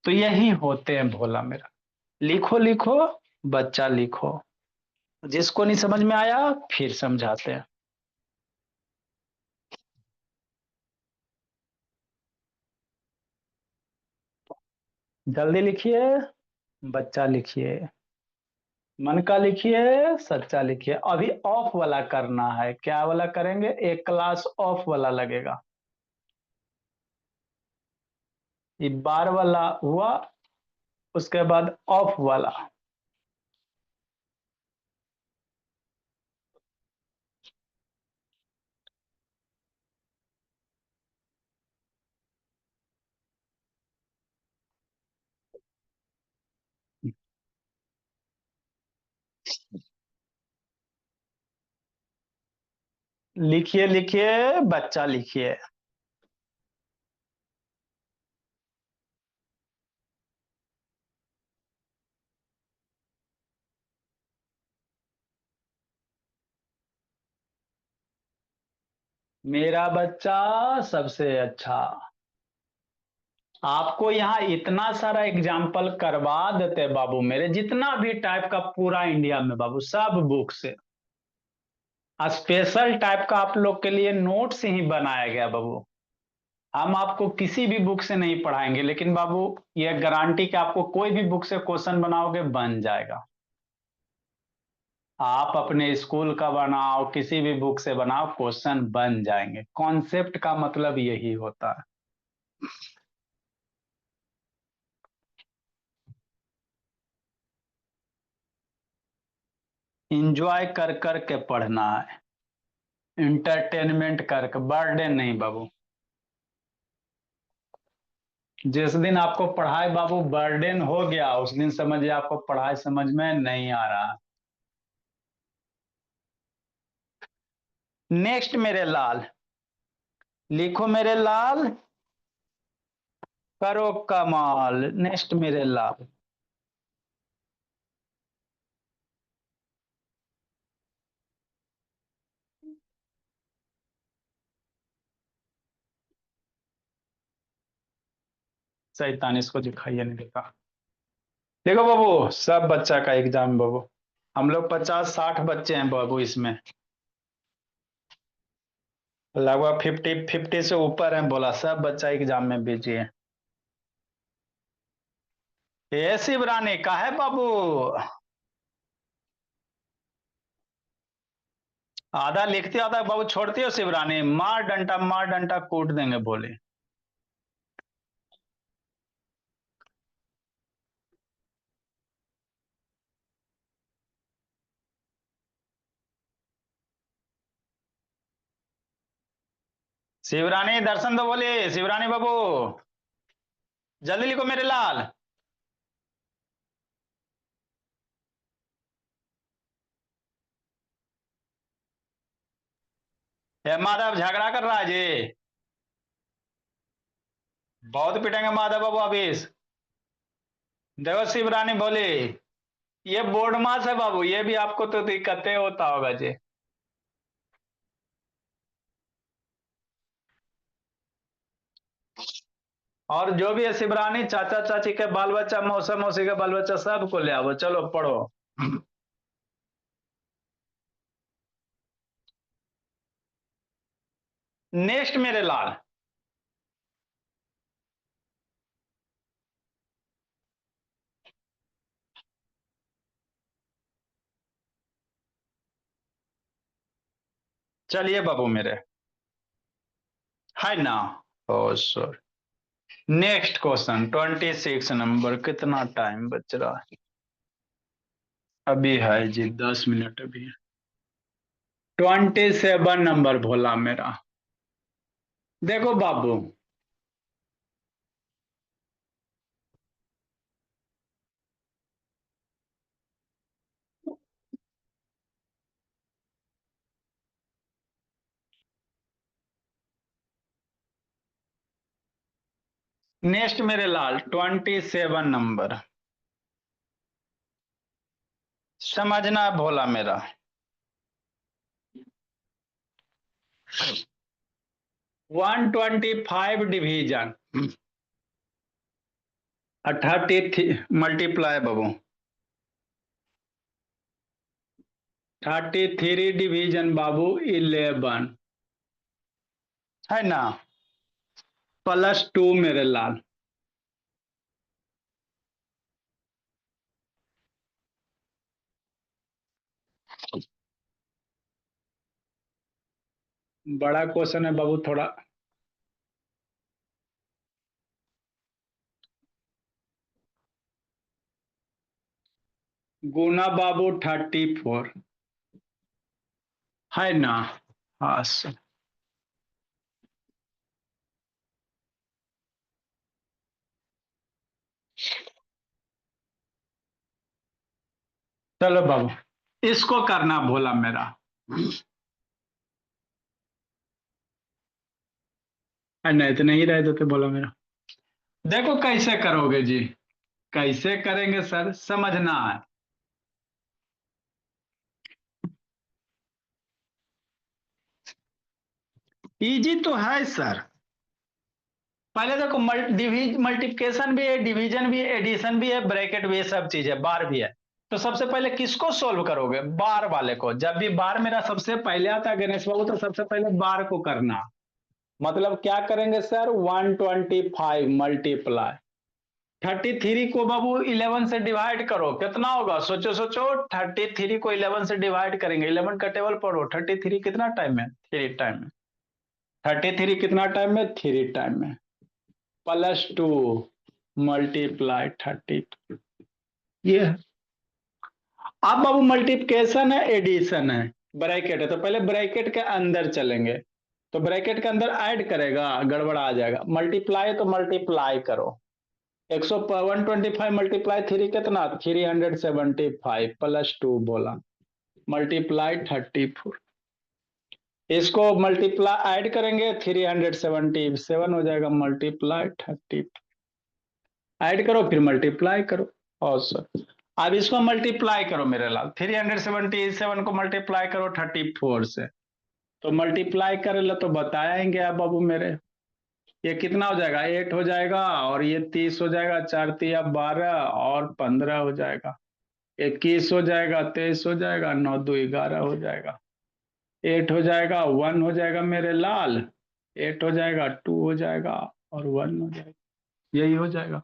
तो यही होते हैं भोला मेरा। लिखो लिखो बच्चा लिखो, जिसको नहीं समझ में आया फिर समझाते हैं। जल्दी लिखिए बच्चा, लिखिए मन का, लिखिए सच्चा, लिखिए। अभी ऑफ वाला करना है, क्या वाला करेंगे, एक क्लास ऑफ वाला लगेगा। ये बार वाला हुआ, उसके बाद ऑफ वाला। लिखिए लिखिए बच्चा, लिखिए। मेरा बच्चा सबसे अच्छा। आपको यहाँ इतना सारा एग्जाम्पल करवा देते बाबू मेरे, जितना भी टाइप का पूरा इंडिया में बाबू, सब बुक से स्पेशल टाइप का आप लोग के लिए नोट्स ही बनाया गया बाबू। हम आपको किसी भी बुक से नहीं पढ़ाएंगे, लेकिन बाबू ये गारंटी कि आपको कोई भी बुक से क्वेश्चन बनाओगे बन जाएगा। आप अपने स्कूल का बनाओ, किसी भी बुक से बनाओ, क्वेश्चन बन जाएंगे। कॉन्सेप्ट का मतलब यही होता है। इंजॉय कर कर के पढ़ना है, इंटरटेनमेंट करके, बर्डन नहीं बाबू। जिस दिन आपको पढ़ाई बाबू बर्डन हो गया, उस दिन समझिए आपको पढ़ाई समझ में नहीं आ रहा। नेक्स्ट मेरे लाल, लिखो मेरे लाल, करो कमाल। नेक्स्ट मेरे लाल, शैतान, इसको दिखाइए नहीं देखा। देखो बाबू, सब बच्चा का एग्जाम बाबू, हम लोग 50-60 बच्चे हैं बाबू इसमें, लगभग 50-50 से ऊपर हैं, बोला सब बच्चा एग्जाम में बिजी है। ये शिवरानी का है बाबू, आधा लिखती आधा बाबू छोड़ती हो शिवरानी, मार डंटा कूट देंगे बोले। शिवरानी दर्शन दो बोले, शिवरानी बाबू जल्दी लिखो मेरे लाल। ये माधव झगड़ा कर रहा है जी, बहुत पिटेंगे माधव बाबू अभी। देखो शिवरानी बोली, ये बोर्ड मास है बाबू, ये भी आपको तो दिक्कतें होता होगा जी। और जो भी है शिवरानी, चाचा चाची के बाल बच्चा, मौसा मौसी के बाल बच्चा, सबको ले आओ, चलो पढ़ो। नेक्स्ट मेरे लाल, चलिए बाबू मेरे, है ना। ओ सॉरी। नेक्स्ट क्वेश्चन 26 नंबर, कितना टाइम बच रहा है? अभी है जी 10 मिनट अभी। 27 नंबर भोला मेरा। देखो बाबू, नेक्स्ट मेरे लाल 27 नंबर, समझना भोला मेरा। 125 डिवीजन, 30 मल्टीप्लाई बाबू, 33 डिवीजन बाबू 11, है ना, +2 मेरे लाल। बड़ा क्वेश्चन है बाबू थोड़ा। गुना बाबू 34, है ना। हाँ चलो बाबू, इसको करना भोला मेरा, नहीं तो नहीं रह देते बोला मेरा। देखो कैसे करोगे जी, कैसे करेंगे सर, समझना है। इजी तो है सर। पहले देखो, मल्टीप्लिकेशन भी है, डिवीजन भी है, एडिशन भी है, ब्रैकेट भी है, सब चीज है, बार भी है। तो सबसे पहले किसको सोल्व करोगे? बार वाले को। जब भी बार मेरा सबसे पहले आता है गणेश बाबू, तो सबसे पहले बार को करना। मतलब क्या करेंगे सर, 125 मल्टीप्लाई 33 को बाबू 11 से डिवाइड करो, कितना होगा, सोचो सोचो, 33 को 11 से डिवाइड करेंगे, 11 का टेबल पढ़ो, 33 कितना टाइम में, 3 टाइम में, 33 कितना टाइम में, 3 टाइम में, +2 मल्टीप्लाई 32, ये है। अब बाबू मल्टीप्लिकेशन है, एडिशन है, ब्रैकेट है, तो पहले ब्रैकेट के अंदर चलेंगे, तो ब्रैकेट के अंदर ऐड करेगा, गड़बड़ा आ जाएगा, मल्टीप्लाई तो मल्टीप्लाई करो, 125 मल्टीप्लाई 3 कितना, 375 +2 बोला, मल्टीप्लाई 34, इसको मल्टीप्लाई ऐड करेंगे, 377 हो जाएगा, मल्टीप्लाई 30, ऐड करो फिर मल्टीप्लाई करो, और सर अब इसको मल्टीप्लाई करो मेरे लाल, 377 को मल्टीप्लाई करो 34 से, तो मल्टीप्लाई करे लो तो बताएंगे आप बाबू मेरे, ये कितना हो जाएगा, 8 हो जाएगा, और ये 30 हो जाएगा, 4 तिया 12 और 15 हो जाएगा, 21 हो जाएगा, 23 हो जाएगा, 9 2 11 हो जाएगा, 8 हो जाएगा, 1 हो जाएगा मेरे लाल, 8 हो जाएगा, 2 हो जाएगा, और 1 हो जाएगा, यही हो जाएगा,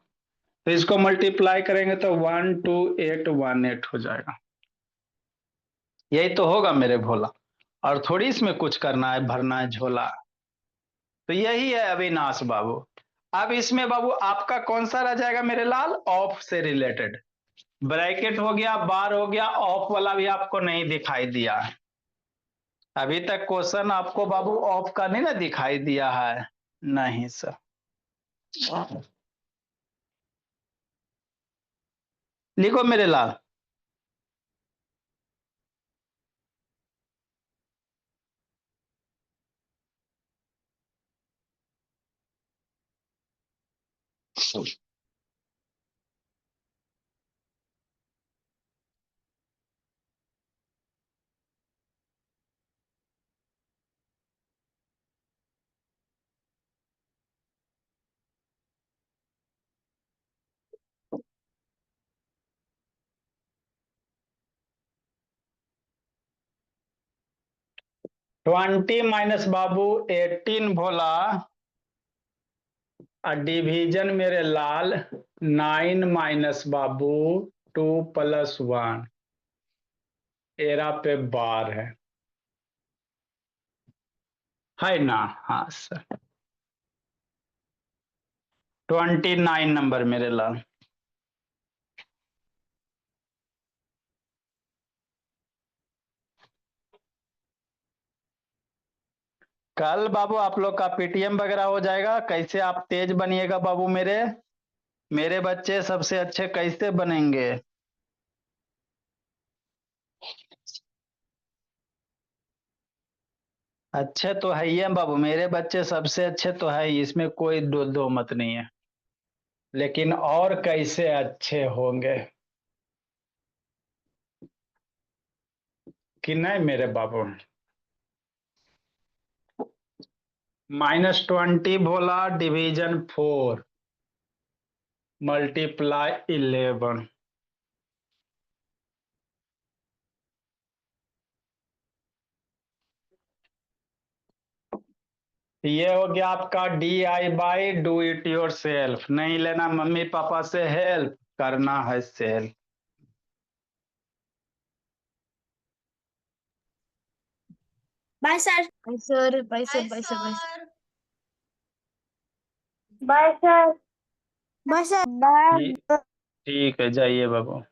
तो इसको मल्टीप्लाई करेंगे तो 12818 हो जाएगा, यही तो होगा मेरे भोला, और थोड़ी इसमें कुछ करना है, भरना है झोला, तो यही है अविनाश बाबू। अब इसमें बाबू आपका कौन सा रह जाएगा मेरे लाल, ऑफ से रिलेटेड, ब्रैकेट हो गया, बार हो गया, ऑफ वाला भी आपको नहीं दिखाई दिया है, अभी तक क्वेश्चन आपको बाबू ऑफ का नहीं ना दिखाई दिया है, नहीं सर, लिखो मेरे लाल, ट्वेंटी माइनस बाबू 18 भोला, डिवीजन मेरे लाल 9 माइनस बाबू 2 + 1, एरा पे बार है ना, हाँ सर, 29 नंबर मेरे लाल। कल बाबू आप लोग का पीटीएम वगैरह हो जाएगा, कैसे आप तेज बनिएगा बाबू मेरे, मेरे बच्चे सबसे अच्छे कैसे बनेंगे, अच्छे तो है ही है बाबू, मेरे बच्चे सबसे अच्छे तो है ही, इसमें कोई दो मत नहीं है, लेकिन और कैसे अच्छे होंगे कि नहीं मेरे बाबू। -20 भोला, डिवीजन 4 मल्टीप्लाई 11, ये हो गया आपका DIY, do it yourself, नहीं लेना मम्मी पापा से हेल्प, करना है self. Bye sir, bye sir, bye sir, bye sir, bye sir, bye sir. Bye sir, bye. ठीक है, जाइए बाबू।